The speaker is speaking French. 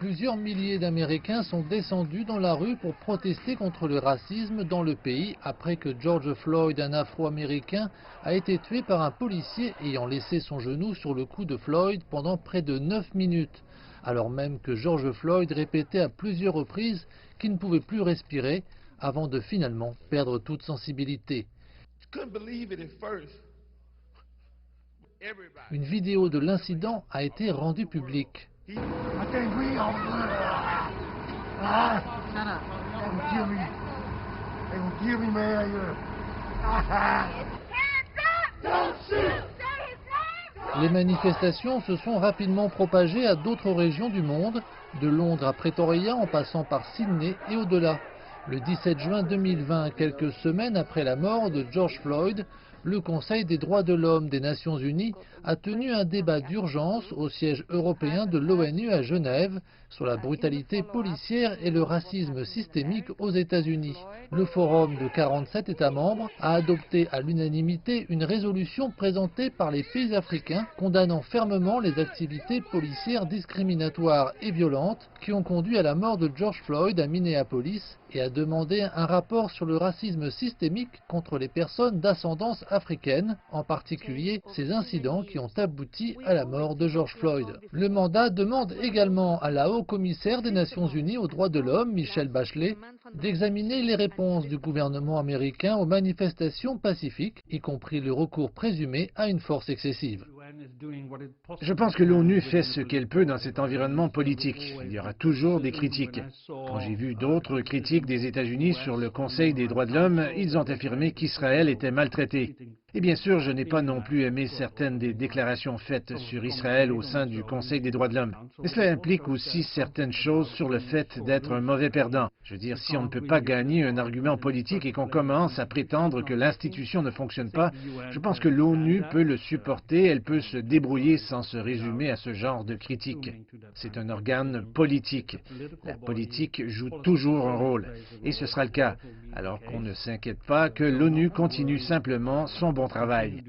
Plusieurs milliers d'Américains sont descendus dans la rue pour protester contre le racisme dans le pays après que George Floyd, un Afro-Américain, a été tué par un policier ayant laissé son genou sur le cou de Floyd pendant près de 9 minutes, alors même que George Floyd répétait à plusieurs reprises qu'il ne pouvait plus respirer avant de finalement perdre toute sensibilité. Une vidéo de l'incident a été rendue publique. Les manifestations se sont rapidement propagées à d'autres régions du monde, de Londres à Pretoria en passant par Sydney et au-delà. Le 17 juin 2020, quelques semaines après la mort de George Floyd, le Conseil des droits de l'homme des Nations Unies a tenu un débat d'urgence au siège européen de l'ONU à Genève sur la brutalité policière et le racisme systémique aux États-Unis. Le forum de 47 États membres a adopté à l'unanimité une résolution présentée par les pays africains condamnant fermement les activités policières discriminatoires et violentes qui ont conduit à la mort de George Floyd à Minneapolis et a demandé un rapport sur le racisme systémique contre les personnes d'ascendance africaine, en particulier ces incidents qui ont abouti à la mort de George Floyd. Le mandat demande également à la haut-commissaire des Nations Unies aux droits de l'homme, Michelle Bachelet, d'examiner les réponses du gouvernement américain aux manifestations pacifiques, y compris le recours présumé à une force excessive. Je pense que l'ONU fait ce qu'elle peut dans cet environnement politique. Il y aura toujours des critiques. Quand j'ai vu d'autres critiques des États-Unis sur le Conseil des droits de l'homme, ils ont affirmé qu'Israël était maltraité. Et bien sûr, je n'ai pas non plus aimé certaines des déclarations faites sur Israël au sein du Conseil des droits de l'homme. Mais cela implique aussi certaines choses sur le fait d'être un mauvais perdant. Je veux dire, si on ne peut pas gagner un argument politique et qu'on commence à prétendre que l'institution ne fonctionne pas, je pense que l'ONU peut le supporter, elle peut se débrouiller sans se résumer à ce genre de critiques. C'est un organe politique. La politique joue toujours un rôle, et ce sera le cas. Alors qu'on ne s'inquiète pas que l'ONU continue simplement son bon travail.